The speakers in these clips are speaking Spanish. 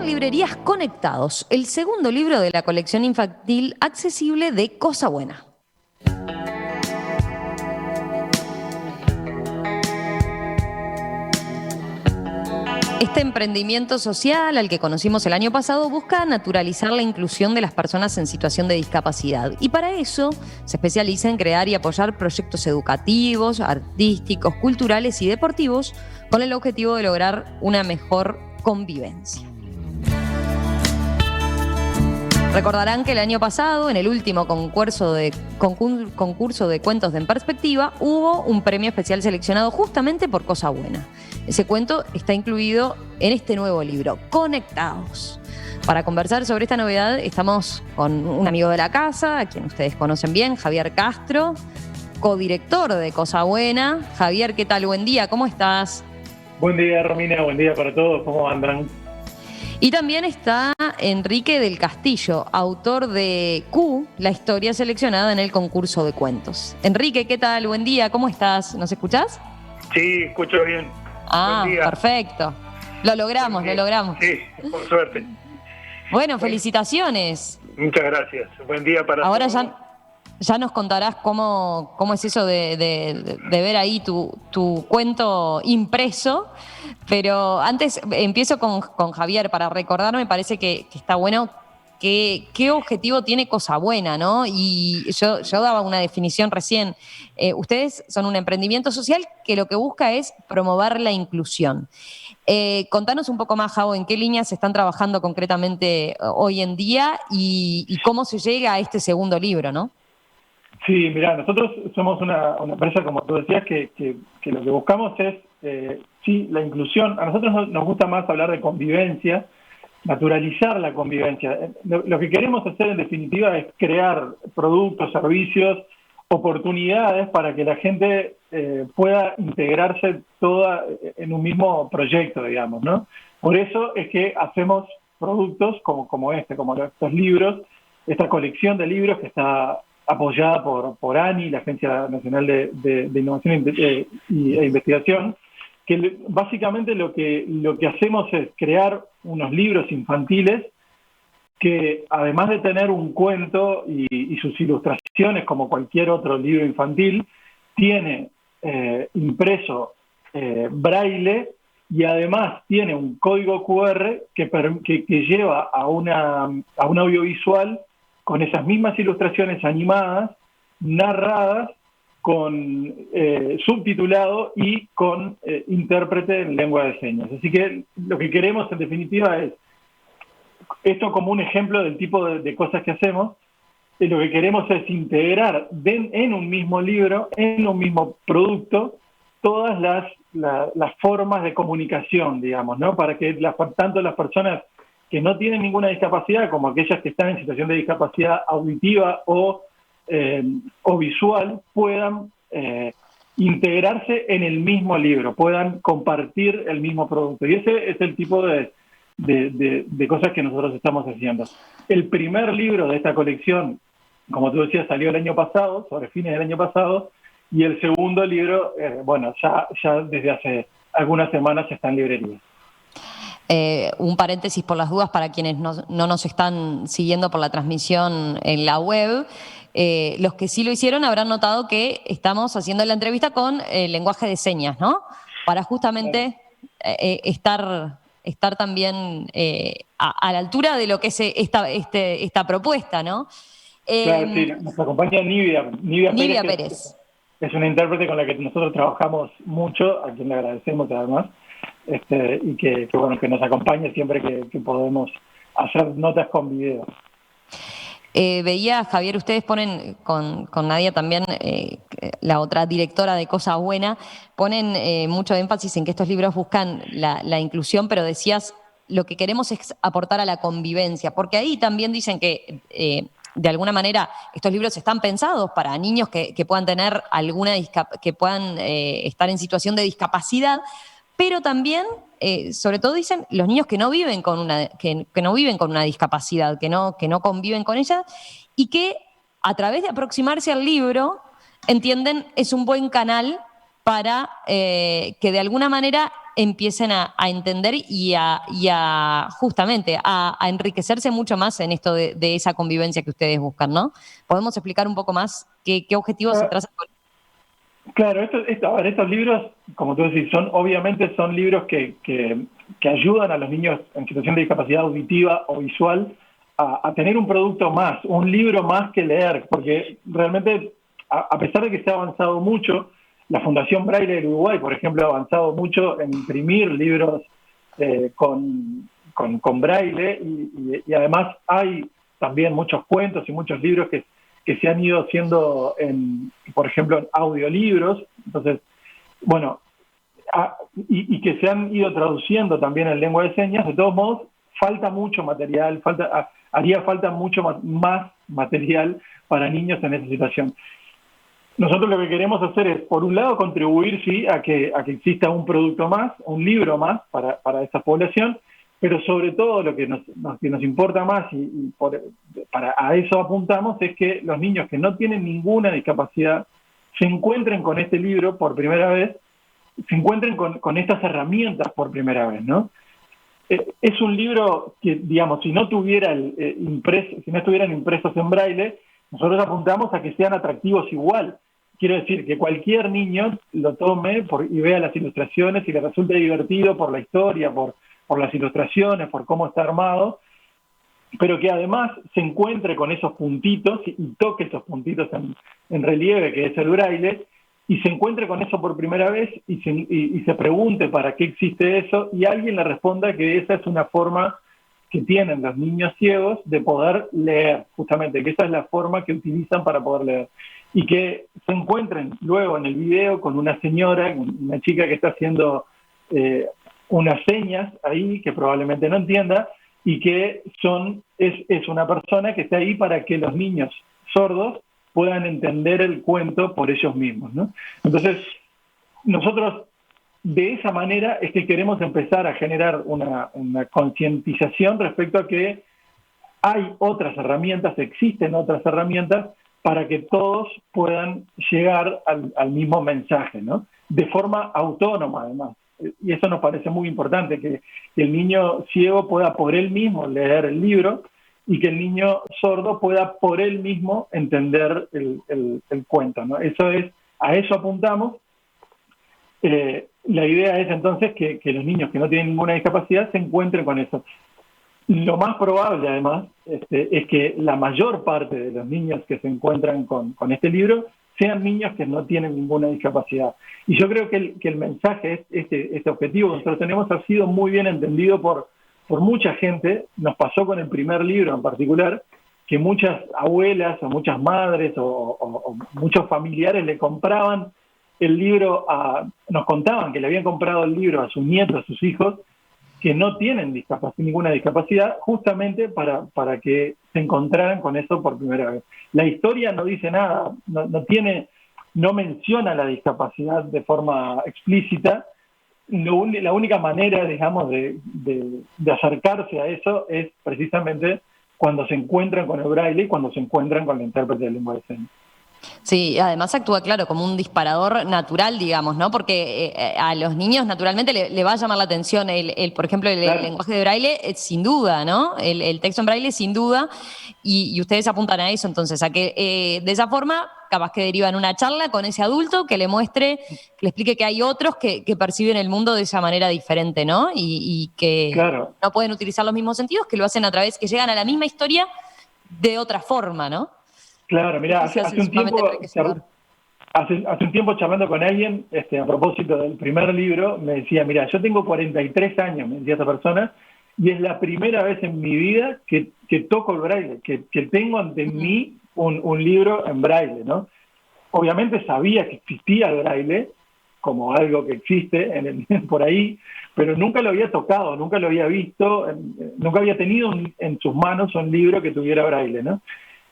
librerías Conectados, el segundo libro de la colección infantil accesible de Cosa Buena. Este emprendimiento social, al que conocimos el año pasado, busca naturalizar la inclusión de las personas en situación de discapacidad. Y para eso se especializa en crear y apoyar proyectos educativos, artísticos, culturales y deportivos con el objetivo de lograr una mejor convivencia. Recordarán que el año pasado, en el último concurso de cuentos de En Perspectiva, hubo un premio especial seleccionado justamente por Cosa Buena. Ese cuento está incluido en este nuevo libro, Conectados. Para conversar sobre esta novedad estamos con un amigo de la casa, a quien ustedes conocen bien, Javier Castro, codirector de Cosa Buena. Javier, ¿qué tal? Buen día, ¿cómo estás? Buen día, Romina, buen día para todos, ¿cómo andan? Y también está Enrique del Castillo, autor de Q, la historia seleccionada en el concurso de cuentos. Enrique, ¿qué tal? Buen día, ¿cómo estás? ¿Nos escuchás? Sí, escucho bien. Ah, perfecto. Lo logramos. Sí, por suerte. Bueno, felicitaciones. Muchas gracias. Buen día para Ahora todos. ya nos contarás cómo es eso de ver ahí tu cuento impreso. Pero antes empiezo con Javier para recordar, me parece que está bueno qué objetivo tiene Cosa Buena, ¿no? Y yo daba una definición recién. Ustedes son un emprendimiento social que lo que busca es promover la inclusión. Contanos un poco más, Javo, en qué líneas se están trabajando concretamente hoy en día y cómo se llega a este segundo libro, ¿no? Sí, mirá, nosotros somos una empresa, como tú decías, que lo que buscamos es, sí, la inclusión. A nosotros nos gusta más hablar de convivencia, naturalizar la convivencia. Lo que queremos hacer, en definitiva, es crear productos, servicios, oportunidades para que la gente pueda integrarse toda en un mismo proyecto, digamos, ¿no? Por eso es que hacemos productos como estos libros, esta colección de libros que está apoyada por ANI, la Agencia Nacional de Innovación e Investigación, que básicamente lo que hacemos es crear unos libros infantiles que, además de tener un cuento y sus ilustraciones como cualquier otro libro infantil, tiene impreso braille y además tiene un código QR que lleva a un audiovisual con esas mismas ilustraciones animadas, narradas, con subtitulado y con intérprete en lengua de señas. Así que lo que queremos, en definitiva, es esto como un ejemplo del tipo de cosas que hacemos. Lo que queremos es integrar en un mismo libro, en un mismo producto, todas las formas de comunicación, digamos, ¿no? Para que tanto las personas que no tienen ninguna discapacidad como aquellas que están en situación de discapacidad auditiva o visual puedan integrarse en el mismo libro, puedan compartir el mismo producto. Y ese es el tipo de cosas que nosotros estamos haciendo. El primer libro de esta colección, como tú decías, salió el año pasado, sobre fines del año pasado, y el segundo libro, ya desde hace algunas semanas está en librerías. Un paréntesis por las dudas para quienes no nos están siguiendo por la transmisión en la web. Los que sí lo hicieron habrán notado que estamos haciendo la entrevista con lenguaje de señas, ¿no? Para justamente estar también a la altura de lo que es esta propuesta, ¿no? Claro, sí, nos acompaña Nivia Pérez. Es una intérprete con la que nosotros trabajamos mucho, a quien le agradecemos además, y que nos acompaña siempre que podemos hacer notas con video. Veía, Javier, ustedes ponen con Nadia también, la otra directora de Cosa Buena, ponen mucho énfasis en que estos libros buscan la inclusión, pero decías, lo que queremos es aportar a la convivencia, porque ahí también dicen que de alguna manera estos libros están pensados para niños que puedan tener que puedan estar en situación de discapacidad, pero también, sobre todo dicen, los niños que no viven con una discapacidad, que no conviven con ella, y que a través de aproximarse al libro, entienden, es un buen canal para que de alguna manera empiecen a entender justamente a enriquecerse mucho más en esto de esa convivencia que ustedes buscan, ¿no? ¿Podemos explicar un poco más qué objetivos se trazan con? Claro, a ver, estos libros, como tú decís, obviamente son libros que ayudan a los niños en situación de discapacidad auditiva o visual a tener un producto más, un libro más que leer, porque realmente, a pesar de que se ha avanzado mucho, la Fundación Braille del Uruguay, por ejemplo, ha avanzado mucho en imprimir libros con Braille y además hay también muchos cuentos y muchos libros que se han ido haciendo, por ejemplo, en audiolibros. Entonces, bueno, y que se han ido traduciendo también en lengua de señas. De todos modos, falta mucho material, haría falta mucho más material para niños en esa situación. Nosotros lo que queremos hacer es, por un lado, contribuir sí a que exista un producto más, un libro más para esta población, pero sobre todo lo que nos importa más a eso apuntamos es que los niños que no tienen ninguna discapacidad se encuentren con este libro por primera vez, se encuentren con estas herramientas por primera vez, ¿no? Es un libro que, digamos, si no estuvieran impresos en braille, nosotros apuntamos a que sean atractivos igual. Quiero decir, que cualquier niño lo tome y vea las ilustraciones y le resulte divertido por la historia, por las ilustraciones, por cómo está armado, pero que además se encuentre con esos puntitos y toque esos puntitos en relieve, que es el braille, y se encuentre con eso por primera vez y se pregunte para qué existe eso, y alguien le responda que esa es una forma que tienen los niños ciegos de poder leer, justamente, que esa es la forma que utilizan para poder leer. Y que se encuentren luego en el video con una señora, una chica que está haciendo unas señas ahí que probablemente no entienda, y que es una persona que está ahí para que los niños sordos puedan entender el cuento por ellos mismos, ¿no? Entonces, nosotros de esa manera es que queremos empezar a generar una concientización respecto a que hay otras herramientas, existen otras herramientas para que todos puedan llegar al mismo mensaje, ¿no? De forma autónoma, además. Y eso nos parece muy importante, que el niño ciego pueda por él mismo leer el libro y que el niño sordo pueda por él mismo entender el cuento, ¿no? A eso apuntamos. La idea es entonces que los niños que no tienen ninguna discapacidad se encuentren con eso. Lo más probable, además, es que la mayor parte de los niños que se encuentran con este libro sean niños que no tienen ninguna discapacidad. Y yo creo que el mensaje, este objetivo que nosotros tenemos, ha sido muy bien entendido por mucha gente. Nos pasó con el primer libro en particular, que muchas abuelas o muchas madres o muchos familiares le compraban el libro, nos contaban que le habían comprado el libro a sus nietos, a sus hijos, que no tienen ninguna discapacidad, justamente para que se encontraran con eso por primera vez. La historia no dice nada, no menciona la discapacidad de forma explícita. La única manera, digamos, de acercarse a eso es precisamente cuando se encuentran con el braille y cuando se encuentran con la intérprete de lengua de señas. Sí, además actúa, claro, como un disparador natural, digamos, ¿no? Porque a los niños naturalmente le va a llamar la atención por ejemplo, el Claro. lenguaje de braille, sin duda, ¿no? El texto en braille, sin duda, y ustedes apuntan a eso, entonces, a que de esa forma, capaz que derivan una charla con ese adulto que le muestre, que le explique que hay otros que perciben el mundo de esa manera diferente, ¿no? Y que Claro. no pueden utilizar los mismos sentidos, que lo hacen a través, que llegan a la misma historia de otra forma, ¿no? Claro, mira, hace un tiempo charlando con alguien, a propósito del primer libro, me decía, mira, yo tengo 43 años, me decía esta persona, y es la primera vez en mi vida que toco el braille, que tengo ante mí un libro en braille, ¿no? Obviamente sabía que existía el braille como algo que existe por ahí, pero nunca lo había tocado, nunca lo había visto, nunca había tenido en sus manos un libro que tuviera braille, ¿no?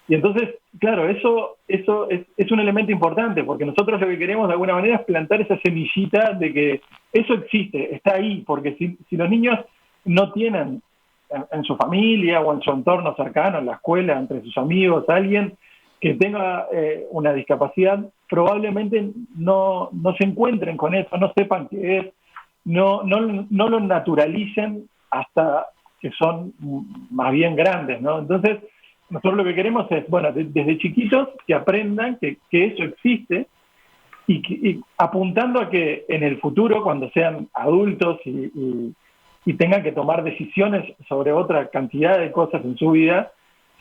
Y entonces, claro, eso es un elemento importante, porque nosotros lo que queremos de alguna manera es plantar esa semillita de que eso existe, está ahí, porque si los niños no tienen en su familia o en su entorno cercano, en la escuela, entre sus amigos, alguien que tenga una discapacidad, probablemente no se encuentren con eso, no sepan qué es, no lo naturalicen hasta que son más bien grandes, ¿no? Entonces, nosotros lo que queremos es, bueno, desde chiquitos que aprendan que eso existe y apuntando a que en el futuro, cuando sean adultos y tengan que tomar decisiones sobre otra cantidad de cosas en su vida,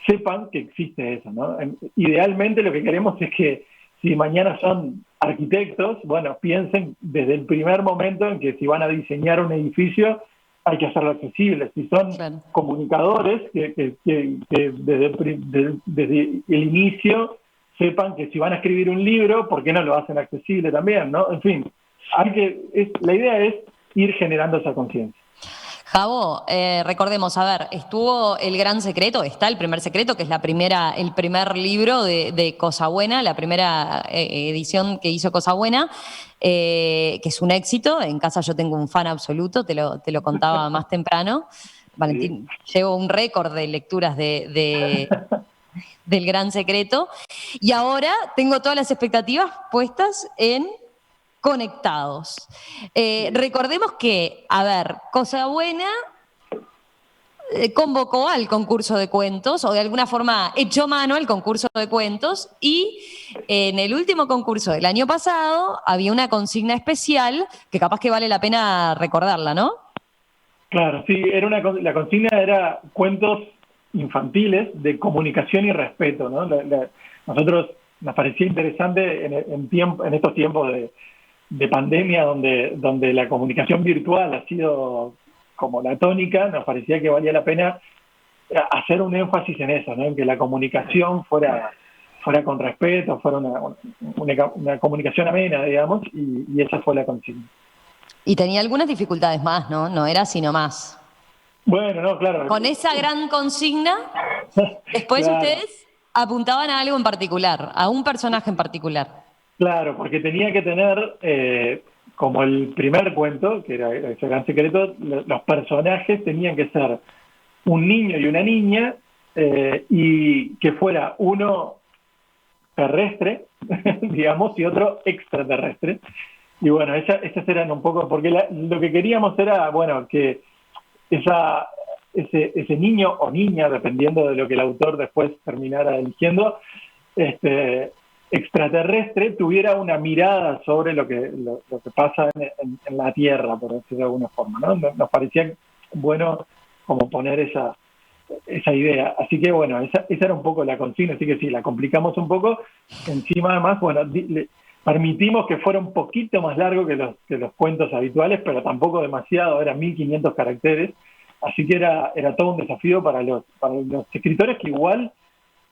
sepan que existe eso, ¿no? Idealmente lo que queremos es que si mañana son arquitectos, bueno, piensen desde el primer momento en que si van a diseñar un edificio hay que hacerlo accesible. Si son comunicadores, que desde el inicio sepan que si van a escribir un libro, ¿por qué no lo hacen accesible también, no? En fin, la idea es ir generando esa conciencia. Javo, recordemos, a ver, estuvo El Gran Secreto, está El Primer Secreto, que es el primer libro de Cosa Buena, la primera edición que hizo Cosa Buena, que es un éxito. En casa yo tengo un fan absoluto, te lo contaba más temprano. Valentín, llevo un récord de lecturas del Gran Secreto. Y ahora tengo todas las expectativas puestas en Conectados. Recordemos que, a ver, Cosa Buena convocó al concurso de cuentos, o de alguna forma echó mano al concurso de cuentos, y en el último concurso del año pasado había una consigna especial que capaz que vale la pena recordarla, ¿no? Claro, sí, la consigna era cuentos infantiles de comunicación y respeto, ¿no? Nosotros nos parecía interesante en estos tiempos de pandemia donde la comunicación virtual ha sido como la tónica, nos parecía que valía la pena hacer un énfasis en eso, ¿no? En que la comunicación fuera con respeto, fuera una comunicación amena, digamos, y esa fue la consigna. Y tenía algunas dificultades más, ¿no? No era sino más. Bueno, no, claro. Con esa gran consigna, después claro, ustedes apuntaban a algo en particular, a un personaje en particular. Claro, porque tenía que tener, como el primer cuento, que era ese Gran Secreto, los personajes tenían que ser un niño y una niña, y que fuera uno terrestre, digamos, y otro extraterrestre. Y bueno, esas eran un poco, porque lo que queríamos era, bueno, que ese niño o niña, dependiendo de lo que el autor después terminara eligiendo, extraterrestre tuviera una mirada sobre lo que pasa en la Tierra, por decirlo de alguna forma, ¿no? Nos parecía bueno como poner esa idea. Así que bueno, esa era un poco la consigna, así que sí, la complicamos un poco. Encima además, bueno, permitimos que fuera un poquito más largo que los cuentos habituales, pero tampoco demasiado, eran 1500 caracteres, así que era todo un desafío para los escritores, que igual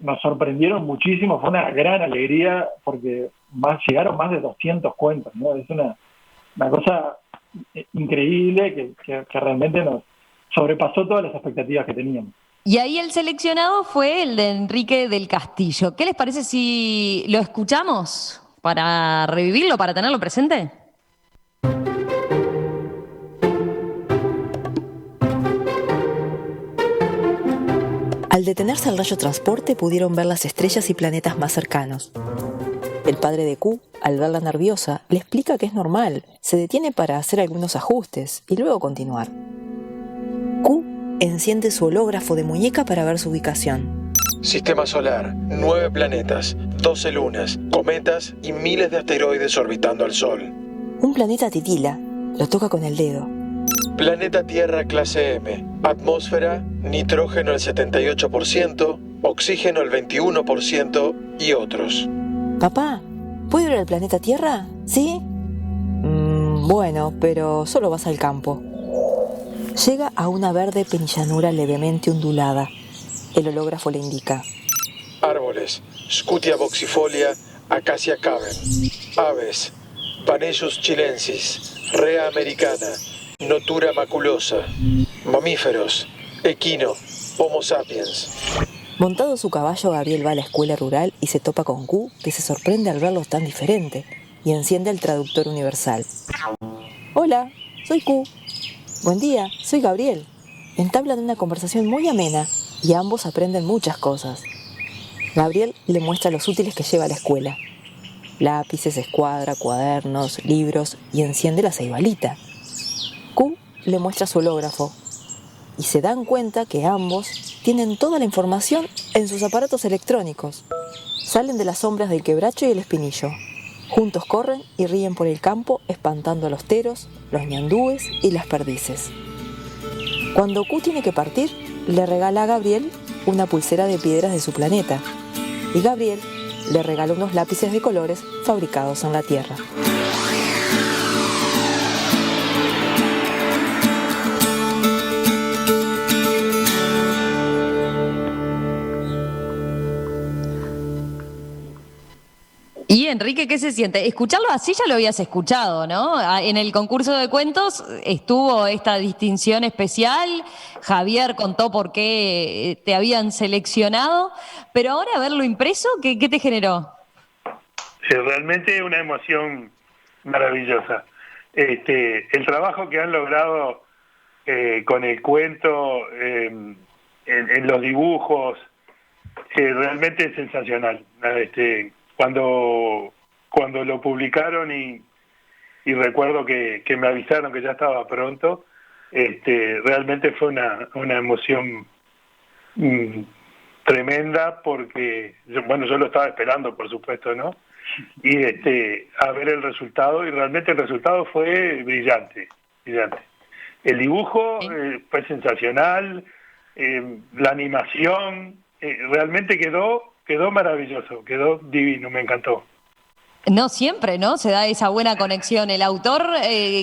nos sorprendieron muchísimo. Fue una gran alegría porque llegaron más de 200 cuentos, ¿no? Es una cosa increíble que realmente nos sobrepasó todas las expectativas que teníamos. Y ahí el seleccionado fue el de Enrique del Castillo. ¿Qué les parece si lo escuchamos para revivirlo, para tenerlo presente? Al detenerse el rayo transporte pudieron ver las estrellas y planetas más cercanos. El padre de Q, al verla nerviosa, le explica que es normal, se detiene para hacer algunos ajustes y luego continuar. Q enciende su hológrafo de muñeca para ver su ubicación. Sistema solar, 9 planetas, 12 lunas, cometas y miles de asteroides orbitando al Sol. Un planeta titila, lo toca con el dedo. Planeta Tierra clase M, atmósfera, nitrógeno el 78%, oxígeno el 21% y otros. Papá, ¿puedo ir al planeta Tierra? ¿Sí? Bueno, pero solo vas al campo. Llega a una verde penillanura levemente ondulada. El hológrafo le indica: árboles, Scutia boxifolia, Acacia caven. Aves, Panellus chilensis, Rea americana, Notura maculosa. Mamíferos, equino, Homo sapiens. Montado su caballo, Gabriel va a la escuela rural y se topa con Q, que se sorprende al verlo tan diferente, y enciende el traductor universal. Hola, soy Q. Buen día, soy Gabriel. Entablan una conversación muy amena y ambos aprenden muchas cosas. Gabriel le muestra los útiles que lleva a la escuela: lápices, escuadra, cuadernos, libros, y enciende la ceibalita. Q le muestra su hológrafo y se dan cuenta que ambos tienen toda la información en sus aparatos electrónicos. Salen de las sombras del quebracho y el espinillo. Juntos corren y ríen por el campo espantando a los teros, los ñandúes y las perdices. Cuando Q tiene que partir, le regala a Gabriel una pulsera de piedras de su planeta y Gabriel le regala unos lápices de colores fabricados en la Tierra. Y Enrique, ¿qué se siente? Escucharlo así ya lo habías escuchado, ¿no? En el concurso de cuentos estuvo esta distinción especial, Javier contó por qué te habían seleccionado, pero ahora verlo impreso, ¿qué te generó? Realmente una emoción maravillosa. El trabajo que han logrado con el cuento, en los dibujos, realmente es sensacional. Cuando lo publicaron y recuerdo que me avisaron que ya estaba pronto, realmente fue una emoción tremenda porque, yo lo estaba esperando, por supuesto, ¿no? Y a ver el resultado, y realmente el resultado fue brillante. El dibujo fue sensacional, la animación, realmente quedó maravilloso, quedó divino, me encantó. No siempre, ¿no? Se da esa buena conexión. El autor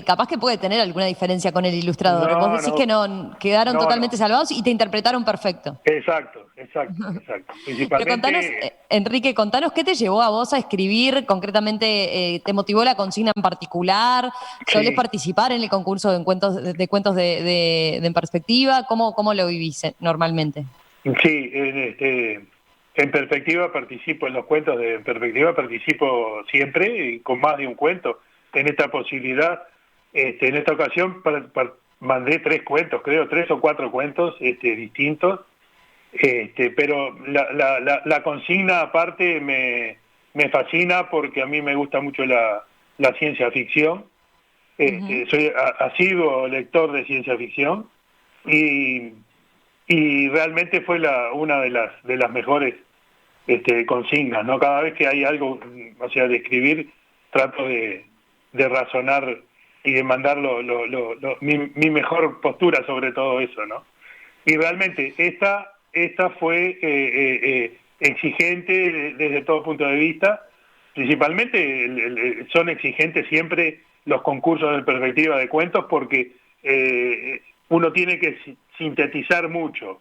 capaz que puede tener alguna diferencia con el ilustrador. Vos decís que no, quedaron totalmente salvados y te interpretaron perfecto. Exacto. Principalmente... Pero contanos, Enrique, qué te llevó a vos a escribir, concretamente, ¿te motivó la consigna en particular? ¿Solés participar en el concurso de cuentos de En Perspectiva? ¿Cómo lo vivís normalmente? Sí, en Perspectiva participo, en los cuentos de Perspectiva participo siempre, y con más de un cuento. En esta posibilidad, en esta ocasión mandé 3 cuentos, creo, 3 o 4 cuentos distintos, pero la consigna aparte me fascina porque a mí me gusta mucho la ciencia ficción. Soy asiduo lector de ciencia ficción y realmente fue una de las mejores consignas, ¿no? Cada vez que hay algo, o sea, de escribir, trato de razonar y de mandar mi mejor postura sobre todo eso, ¿no? Y realmente esta fue exigente desde todo punto de vista. Principalmente son exigentes siempre los concursos de Perspectiva de cuentos porque uno tiene que sintetizar mucho.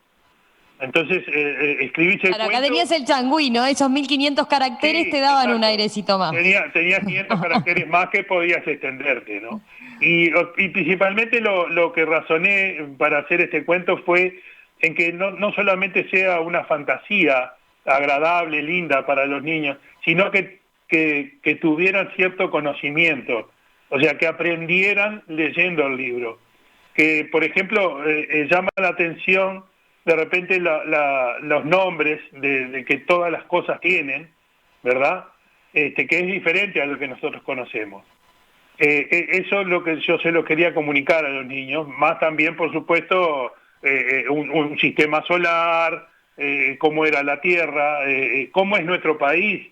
Entonces, escribiste el cuento... Acá tenías el changüí, ¿no? Esos 1500 caracteres te daban exacto. Un airecito más. Tenía 500 caracteres más que podías extenderte, ¿no? Y principalmente lo que razoné para hacer este cuento fue en que no solamente sea una fantasía agradable, linda para los niños, sino que tuvieran cierto conocimiento, o sea, que aprendieran leyendo el libro. Que, por ejemplo, llama la atención de repente los nombres de que todas las cosas tienen, ¿verdad? Que es diferente a lo que nosotros conocemos. Eso es lo que yo se lo quería comunicar a los niños, más también, por supuesto, un sistema solar, cómo era la Tierra, cómo es nuestro país,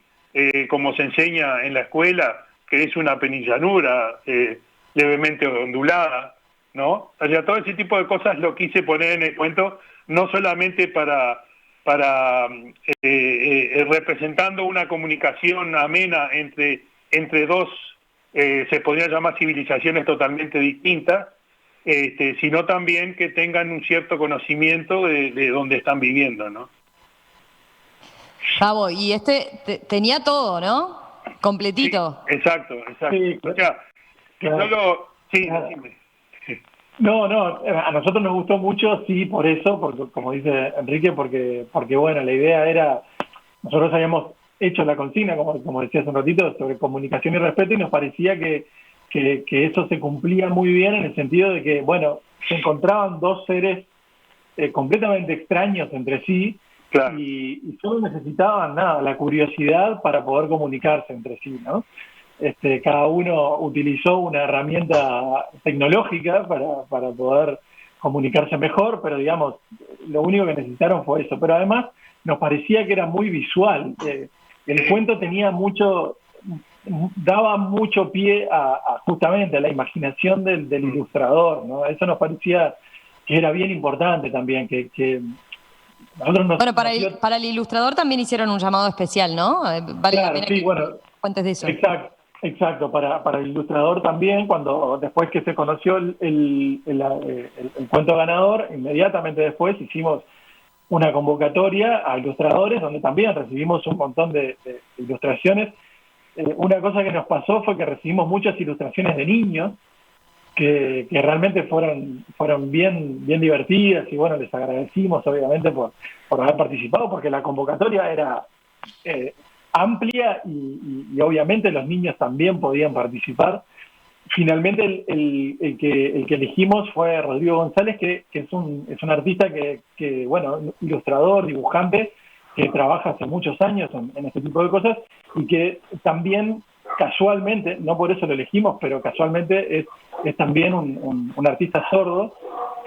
como se enseña en la escuela, que es una penillanura levemente ondulada, ¿no? O sea, todo ese tipo de cosas lo quise poner en el cuento, no solamente para representando una comunicación amena entre dos, se podría llamar civilizaciones totalmente distintas, sino también que tengan un cierto conocimiento de dónde están viviendo, ¿no? Cabo, y tenía todo, ¿no? Completito. Sí, exacto. Sí, o sea, claro. solo... Sí, decime. No, a nosotros nos gustó mucho, sí, por eso, porque, como dice Enrique, porque bueno, la idea era, nosotros habíamos hecho la consigna, como decías un ratito, sobre comunicación y respeto, y nos parecía que eso se cumplía muy bien en el sentido de que, bueno, se encontraban dos seres completamente extraños entre sí, claro. y solo necesitaban la curiosidad para poder comunicarse entre sí, ¿no? cada uno utilizó una herramienta tecnológica para poder comunicarse mejor, pero digamos, lo único que necesitaron fue eso. Pero además nos parecía que era muy visual. El cuento tenía daba mucho pie justamente a la imaginación del ilustrador, ¿no? Eso nos parecía que era bien importante también, que nosotros Bueno, para el ilustrador también hicieron un llamado especial, ¿no? Vale la claro, pena sí, que bueno, cuentes de eso. exacto, para el ilustrador también, después que se conoció el cuento ganador, inmediatamente después hicimos una convocatoria a ilustradores donde también recibimos un montón de ilustraciones. Una cosa que nos pasó fue que recibimos muchas ilustraciones de niños que realmente fueron bien divertidas, y bueno, les agradecimos obviamente por haber participado, porque la convocatoria era amplia y obviamente los niños también podían participar. Finalmente el que elegimos fue Rodrigo González, que es un artista que, bueno, ilustrador, dibujante, que trabaja hace muchos años en este tipo de cosas, y que también casualmente, no por eso lo elegimos, pero casualmente es también un artista sordo.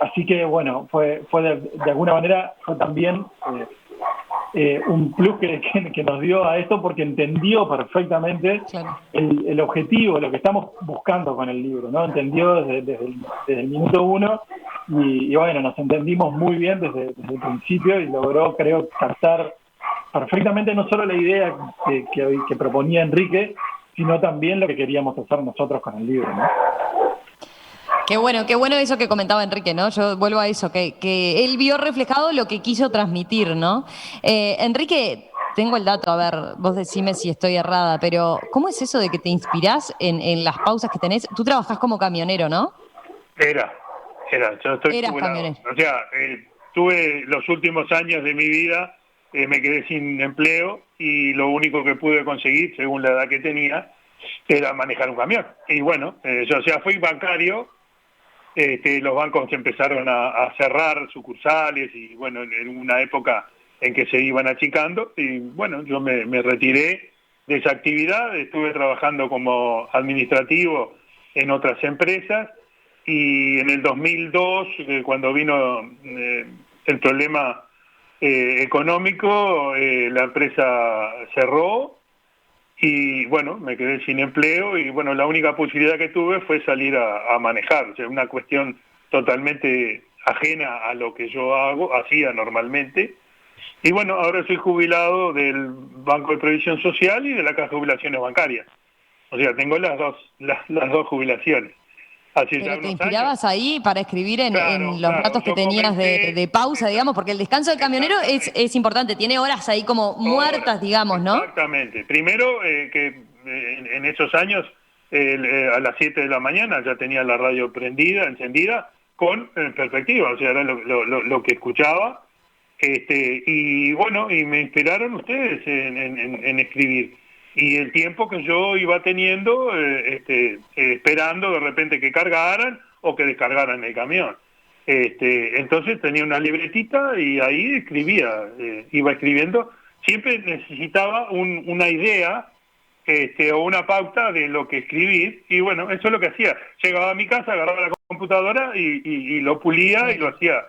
Así que bueno, fue de alguna manera fue también un plus que nos dio a esto, porque entendió perfectamente el objetivo, lo que estamos buscando con el libro, ¿no? Entendió desde el minuto uno, y bueno, nos entendimos muy bien desde el principio, y logró, creo, captar perfectamente no solo la idea que proponía Enrique, sino también lo que queríamos hacer nosotros con el libro, ¿no? Qué bueno eso que comentaba Enrique, ¿no? Yo vuelvo a eso, que él vio reflejado lo que quiso transmitir, ¿no? Enrique, tengo el dato, a ver, vos decime si estoy errada, pero ¿cómo es eso de que te inspirás en las pausas que tenés? Tú trabajás como camionero, ¿no? Yo estoy Eras jubilado. camionero. O sea, tuve los últimos años de mi vida, me quedé sin empleo, y lo único que pude conseguir, según la edad que tenía, era manejar un camión. Y bueno, yo, o sea, fui bancario. Los bancos empezaron a cerrar sucursales, y bueno, en una época en que se iban achicando, y bueno, yo me retiré de esa actividad. Estuve trabajando como administrativo en otras empresas, y en el 2002, cuando vino el problema económico, la empresa cerró, y bueno, me quedé sin empleo, y bueno, la única posibilidad que tuve fue salir a manejar. O sea, una cuestión totalmente ajena a lo que yo hacía normalmente. Y bueno, ahora soy jubilado del Banco de Previsión Social y de la Caja de Jubilaciones Bancarias. O sea, tengo las dos jubilaciones. Hace ya Pero te unos inspirabas años. ahí para escribir en los Claro, ratos que yo tenías comencé. de pausa, digamos, porque el descanso del camionero es importante, tiene horas ahí como muertas, digamos, ¿no? Exactamente. Primero, que en esos años, a las 7 de la mañana ya tenía la radio encendida, con perspectiva, o sea, era lo que escuchaba. Y bueno, y me inspiraron ustedes en escribir. Y el tiempo que yo iba teniendo, esperando de repente que cargaran o que descargaran el camión. Entonces tenía una libretita y ahí escribía, iba escribiendo. Siempre necesitaba una idea, o una pauta de lo que escribir, y bueno, eso es lo que hacía. Llegaba a mi casa, agarraba la computadora y lo pulía, y lo hacía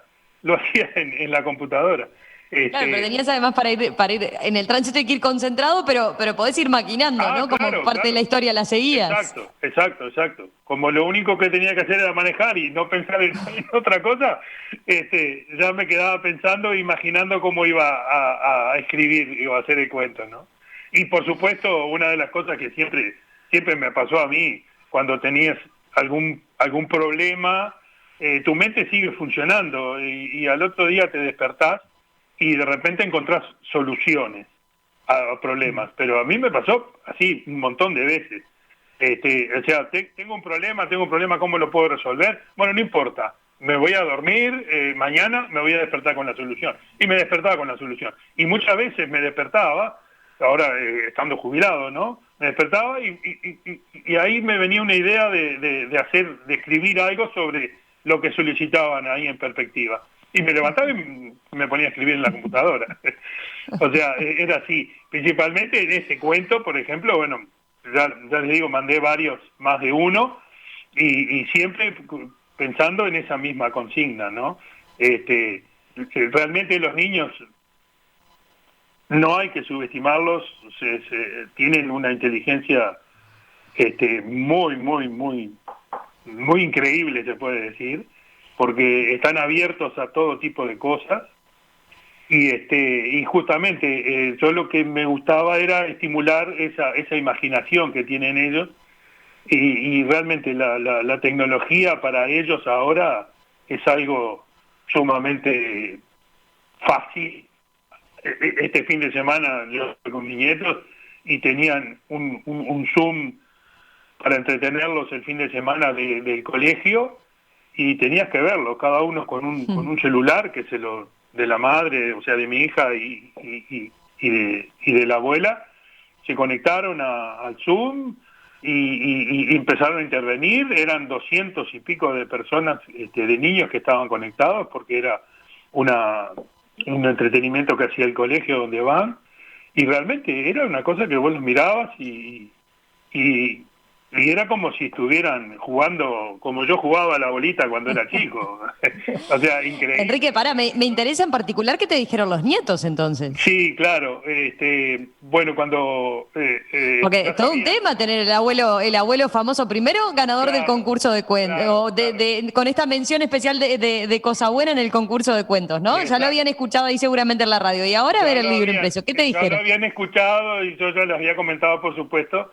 en la computadora. Claro, pero tenías además para ir en el tránsito hay que ir concentrado, pero podés ir maquinando, ¿no? Como parte de la historia la seguías. Exacto. Como lo único que tenía que hacer era manejar y no pensar en otra cosa, ya me quedaba pensando, imaginando cómo iba a escribir o a hacer el cuento, ¿no? Y por supuesto, una de las cosas que siempre me pasó a mí, cuando tenías algún problema, tu mente sigue funcionando, y al otro día te despertás y de repente encontrás soluciones a problemas. Pero a mí me pasó así un montón de veces. O sea, tengo un problema, ¿cómo lo puedo resolver? Bueno, no importa, me voy a dormir, mañana me voy a despertar con la solución. Y me despertaba con la solución. Y muchas veces me despertaba, ahora estando jubilado, ¿no? Me despertaba y ahí me venía una idea de escribir algo sobre lo que solicitaban ahí en perspectiva. Y me levantaba y me ponía a escribir en la computadora. O sea, era así. Principalmente en ese cuento, por ejemplo, bueno, ya les digo, mandé varios, más de uno, y siempre pensando en esa misma consigna, ¿no? Realmente los niños no hay que subestimarlos, tienen una inteligencia muy, muy, muy, muy increíble, se puede decir, porque están abiertos a todo tipo de cosas. Y justamente yo lo que me gustaba era estimular esa imaginación que tienen ellos, y realmente la tecnología para ellos ahora es algo sumamente fácil. Este fin de semana yo estuve con mis nietos y tenían un Zoom para entretenerlos el fin de semana del colegio, y tenías que verlo, cada uno con un celular que de la madre, o sea, de mi hija y de la abuela, se conectaron al Zoom y empezaron a intervenir. Eran 200 y pico de personas, de niños que estaban conectados, porque era un entretenimiento que hacía el colegio donde van, y realmente era una cosa que vos los mirabas y era como si estuvieran jugando, como yo jugaba a la bolita cuando era chico. O sea, increíble. Enrique, me interesa en particular qué te dijeron los nietos entonces. Sí, claro. Bueno, cuando... Porque es todo un tema tener el abuelo famoso, primero ganador del concurso de cuentos, con esta mención especial de Cosa Buena en el concurso de cuentos, ¿no? Exacto. Ya lo habían escuchado ahí seguramente en la radio. Y ahora ver el libro impreso. ¿Qué te dijeron? Ya lo habían escuchado y yo ya lo había comentado, por supuesto.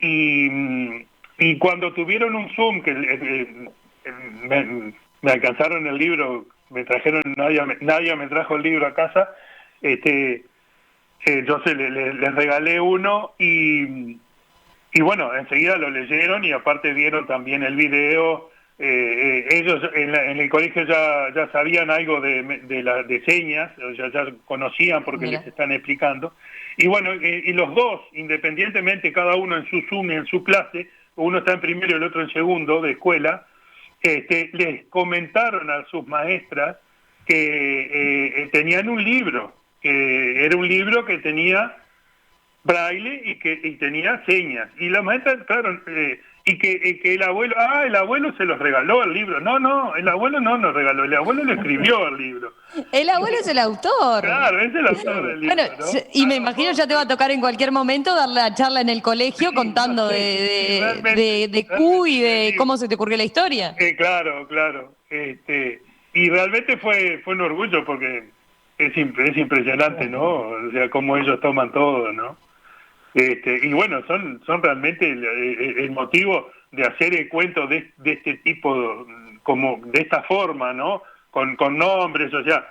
Y cuando tuvieron un Zoom, que me alcanzaron el libro, me trajeron, Nadia me trajo el libro a casa, yo les regalé uno, y bueno, enseguida lo leyeron, y aparte vieron también el video. Ellos en el colegio ya sabían algo de señas, ya conocían porque les están explicando. Y bueno, y los dos, independientemente, cada uno en su Zoom y en su clase, uno está en primero y el otro en segundo de escuela, les comentaron a sus maestras que tenían un libro, que era un libro que tenía braille y tenía señas. Y la maestra, claro, y que el abuelo se los regaló el libro. No, el abuelo no nos regaló, el abuelo lo escribió el libro. El abuelo es el autor. Claro, es el autor del libro, bueno, ¿no? Y me imagino ya te va a tocar en cualquier momento dar la charla en el colegio contando de Q y de cómo se te ocurrió la historia. Claro. Y realmente fue un orgullo, porque es impresionante, ¿no? O sea, cómo ellos toman todo, ¿no? Y bueno, son realmente el motivo de hacer el cuento de este tipo, como de esta forma, ¿no? Con nombres, o sea,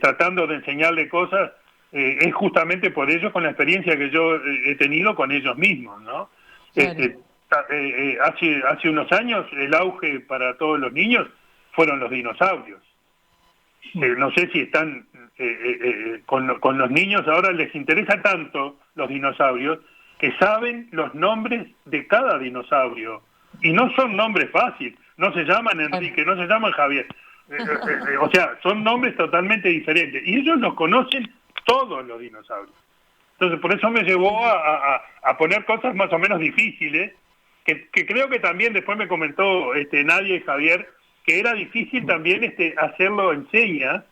tratando de enseñarle cosas, es justamente por ellos, con la experiencia que yo he tenido con ellos mismos, ¿no? Claro. Hace unos años el auge para todos los niños fueron los dinosaurios. No sé si están con los niños ahora, les interesa tanto los dinosaurios que saben los nombres de cada dinosaurio, y no son nombres fáciles, no se llaman Enrique, no se llaman Javier, o sea, son nombres totalmente diferentes, y ellos los conocen todos los dinosaurios. Entonces por eso me llevó a poner cosas más o menos difíciles, que creo que también después me comentó Nadia y Javier, que era difícil también hacerlo en señas,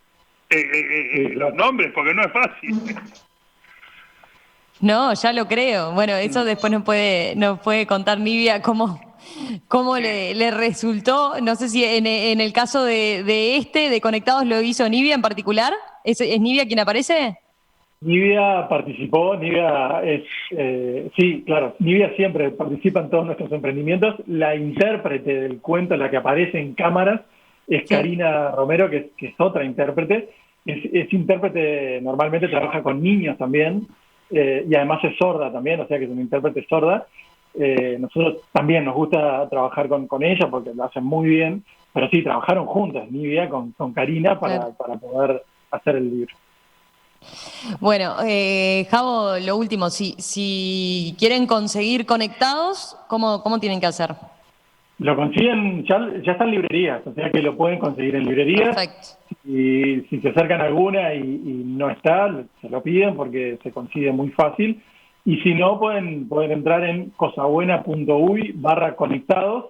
los nombres, porque no es fácil. No, ya lo creo. Bueno, eso después nos puede contar Nivia cómo le resultó. No sé si en el caso de Conectados lo hizo Nivia en particular. ¿Es Nivia quien aparece? Nivia participó, sí, claro, Nivia siempre participa en todos nuestros emprendimientos. La intérprete del cuento, la que aparece en cámaras, es Karina Romero, que es otra intérprete. Es intérprete, normalmente trabaja con niños también, y además es sorda también, o sea que es una intérprete sorda. Nosotros también nos gusta trabajar con ella porque lo hacen muy bien, pero sí, trabajaron juntas, Nivia con Karina, para poder hacer el libro. Bueno, Javo, lo último, si quieren conseguir Conectados, ¿cómo tienen que hacer? Lo consiguen, ya está en librerías, o sea que lo pueden conseguir en librerías. Perfecto. Y si se acercan a alguna y no está, se lo piden porque se consigue muy fácil. Y si no, pueden entrar en cosabuena.uy/conectados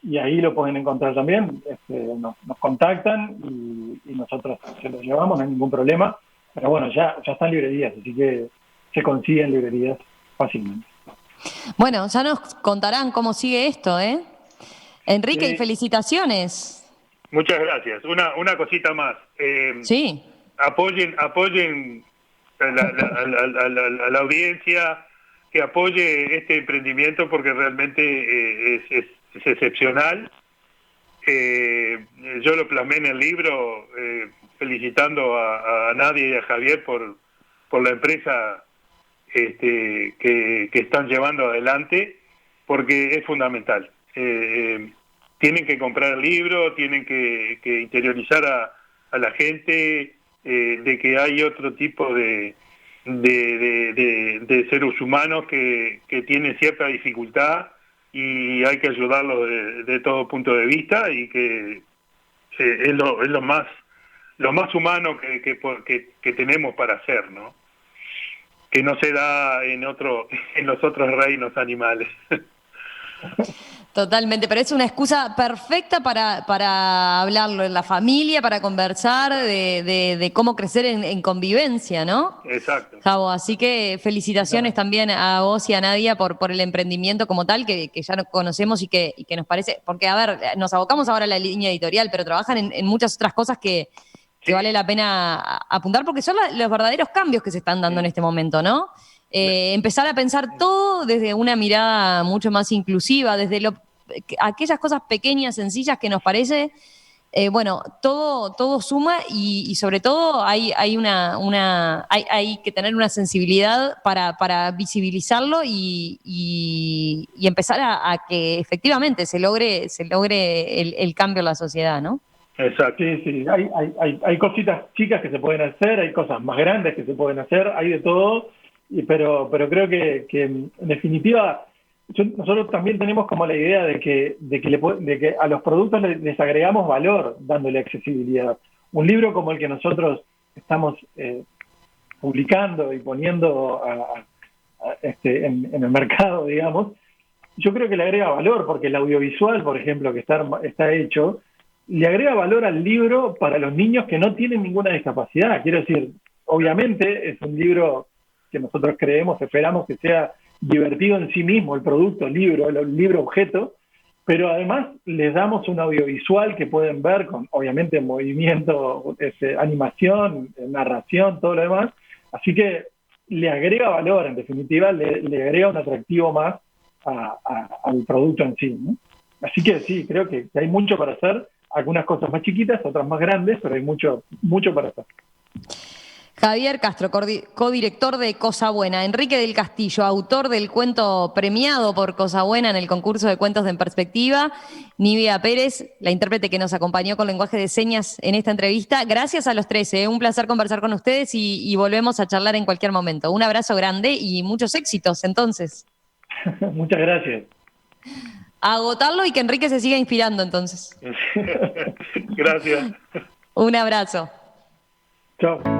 y ahí lo pueden encontrar también. Nos contactan y nosotros se los llevamos, no hay ningún problema. Pero bueno, ya están en librerías, así que se consiguen librerías fácilmente. Bueno, ya nos contarán cómo sigue esto, ¿eh? Enrique, Sí. y felicitaciones. Muchas gracias. Una cosita más. Sí. Apoyen a la audiencia, que apoye este emprendimiento porque realmente es excepcional. Yo lo plasmé en el libro felicitando a Nadia y a Javier por la empresa que están llevando adelante, porque es fundamental. Tienen que comprar el libro, tienen que interiorizar a la gente de que hay otro tipo de seres humanos que tienen cierta dificultad y hay que ayudarlos de todo punto de vista, y que es lo más humano que tenemos para hacer, ¿no? Que no se da en los otros reinos animales. Totalmente, pero es una excusa perfecta para hablarlo en la familia, para conversar de cómo crecer en convivencia, ¿no? Exacto. Javo, así que felicitaciones también a vos y a Nadia por el emprendimiento como tal, que ya nos conocemos y que nos parece, porque a ver, nos abocamos ahora a la línea editorial, pero trabajan en muchas otras cosas que vale la pena apuntar, porque son los verdaderos cambios que se están dando en este momento, ¿no? Empezar a pensar todo desde una mirada mucho más inclusiva, desde aquellas cosas pequeñas, sencillas que nos parece, bueno, todo suma y sobre todo hay que tener una sensibilidad para visibilizarlo y empezar a que efectivamente se logre el cambio en la sociedad, ¿no? Exacto. Sí, hay cositas chicas que se pueden hacer, hay cosas más grandes que se pueden hacer, hay de todo, pero creo que en definitiva nosotros también tenemos como la idea de que a los productos les agregamos valor dándole accesibilidad. Un libro como el que nosotros estamos publicando y poniendo en el mercado, digamos, yo creo que le agrega valor, porque el audiovisual, por ejemplo, que está hecho, le agrega valor al libro para los niños que no tienen ninguna discapacidad. Quiero decir, obviamente es un libro que nosotros esperamos que sea divertido en sí mismo, el producto, el libro objeto, pero además les damos un audiovisual que pueden ver con, obviamente, movimiento, animación, narración, todo lo demás. Así que le agrega valor, en definitiva, le agrega un atractivo más al producto en sí, ¿no? Así que sí, creo que hay mucho para hacer, algunas cosas más chiquitas, otras más grandes, pero hay mucho para hacer. Javier Castro, codirector de Cosa Buena. Enrique del Castillo, autor del cuento premiado por Cosa Buena en el concurso de cuentos de En Perspectiva. Nivia Pérez, la intérprete que nos acompañó con lenguaje de señas en esta entrevista. Gracias a los tres, un placer conversar con ustedes y volvemos a charlar en cualquier momento. Un abrazo grande y muchos éxitos, entonces. Muchas gracias. A agotarlo y que Enrique se siga inspirando, entonces. Gracias. Un abrazo. Chao.